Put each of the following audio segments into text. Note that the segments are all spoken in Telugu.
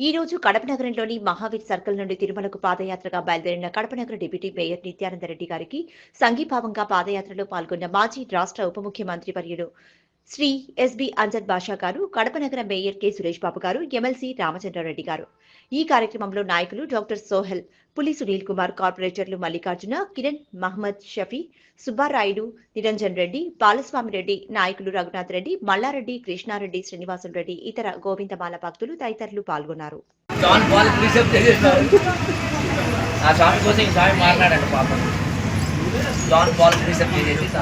ఈ రోజు కడప నగరంలోని మహావీర్ సర్కిల్ నుండి తిరుమలకు పాదయాత్రగా బయలుదేరిన కడప నగర డిప్యూటీ మేయర్ నిత్యానంద రెడ్డి గారికి సంఘీభావంగా పాదయాత్రలో పాల్గొన్న మాజీ రాష్ట్ర ఉప ముఖ్యమంత్రి వర్యులు శ్రీ ఎస్బి అంజద్ బాషా గారు, కడప నగర మేయర్ కె సురేష్ బాబు గారు, ఎమ్మెల్సీ రామచంద్రారెడ్డి గారు. ఈ కార్యక్రమంలో నాయకులు డాక్టర్ సోహెల్, పులి సునీల్ కుమార్, కార్పొరేటర్లు మల్లికార్జున, కిరణ్, మహమ్మద్ షఫీ, సుబ్బారాయుడు, నిరంజన్ రెడ్డి, బాలస్వామి రెడ్డి, నాయకులు రఘునాథ్ రెడ్డి, మల్లారెడ్డి, కృష్ణారెడ్డి, శ్రీనివాసులు రెడ్డి, ఇతర గోవిందమాల భక్తులు తదితరులు పాల్గొన్నారు. ఆ స్వామి కోసం ఈ స్వామి మాట్లాడండి పాపం. జాన్ పాల్ రీసెర్చ్ చేసేసి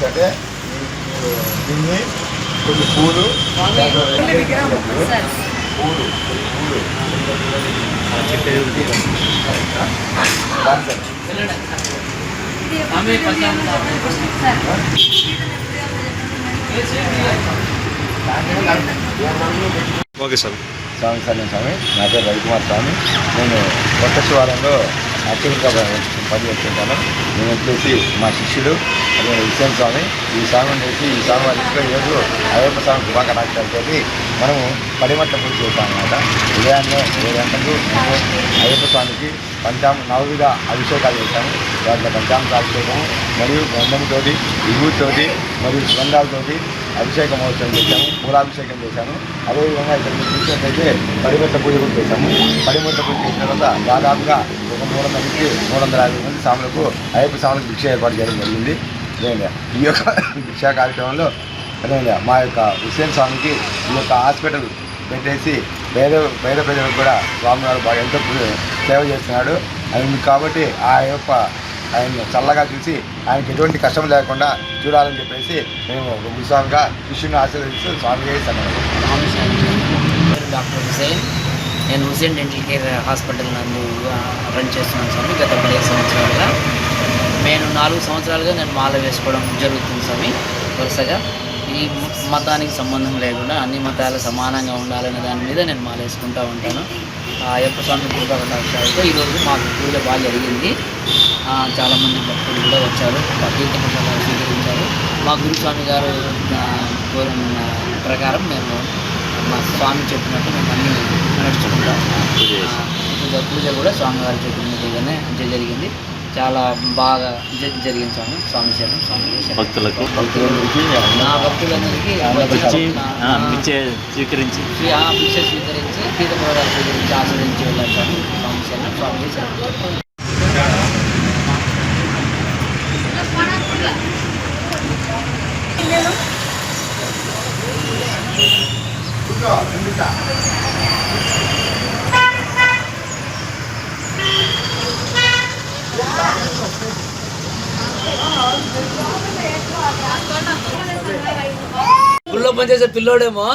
అంటే దీన్ని కొన్ని పూలు ఓకే సార్. స్వామి సరే స్వామి, నా పేరు రవికుమార్ స్వామి. నేను కొత్త శివాలయంలో యాక్టివ్గా పనిచేస్తుంటాను. నేను వచ్చేసి మా శిష్యుడు అదే హుస్సేన్ స్వామి. ఈ స్వామి వచ్చేసి ఈ స్వామి వారికి ఈరోజు అయ్యప్ప స్వామి కృపాకటాక్షాలతో మనము పడిమట్ల పూజ చేస్తాం అన్నమాట. ఉదయాన్నే 7 గంటలకు మేము అయ్యప్ప స్వామికి నవవిధ అభిషేకాలు చేస్తాము. వాటిలో పంచామృత అభిషేకము మరియు గంధంతోటి, విభూతితోటి మరియు సుగంధాలతోటి అభిషేక మహోత్సవం చేశాము, పూలాభిషేకం చేశాము. అదేవిధంగా ఇక్కడ మీరు చూసినట్లయితే పడిమట్ల పూజ కూడా చేశాము. పడిమట్ల పూజ చేసిన తర్వాత దాదాపుగా ఒక 300 నుంచి 350 మంది స్వాములకు అయ్యప్ప స్వాములకు భిక్ష ఏర్పాటు చేయడం జరిగింది. ఈ యొక్క భిక్షా కార్యక్రమంలో మా యొక్క హుస్సేన్ స్వామికి ఈ యొక్క హాస్పిటల్ పెట్టేసి పేద ప్రజలకు కూడా స్వామివారు బాగా ఎంతో సేవ చేస్తున్నాడు. అది కాబట్టి ఆ యొక్క ఆయన చల్లగా చూసి ఆయనకి ఎటువంటి కష్టం లేకుండా చూడాలని చెప్పేసి మేము గురుస్వామిగా శిష్యుని ఆశీర్వదిస్తూ స్వామి చేస్తాను. డాక్టర్ హుస్సేన్, నేను హుస్సేన్ డెంటల్ కేర్ హాస్పిటల్ నందు రన్ చేస్తున్నాను స్వామి. గత 15 సంవత్సరాలుగా నేను 4 సంవత్సరాలుగా నేను మాల వేసుకోవడం జరుగుతుంది స్వామి. వరుసగా ఈ మతానికి సంబంధం లేకుండా అన్ని మతాలు సమానంగా ఉండాలనే దాని మీద నేను మాల వేసుకుంటూ ఉంటాను. అయ్యప్ప స్వామి కృపాకటాక్షాలతో ఈరోజు మాకు పూజ బాగా జరిగింది. చాలామంది భక్తులు కూడా వచ్చారు, తీర్థ ప్రసాదాలు స్వీకరించారు. మా గురుస్వామి గారు కోరిన ప్రకారం మేము మా స్వామి చెప్పినట్టు మేము అన్నీ నడుచుకుంటాం. పూజ కూడా స్వామివారి చెప్పిన మీదుగానే జరిగింది. చాలా బాగా జరిగింది స్వామి. స్వామి శరణం, స్వామి భక్తులందరికీ స్వీకరించి తీర్థ ప్రసాదాలు స్వీకరించి ఆశ్రయించి వెళ్ళారు స్వామి. స్వామి శరణం, స్వామి శరణం. గుళ్ళో పనిచేసే పిల్లోడేమో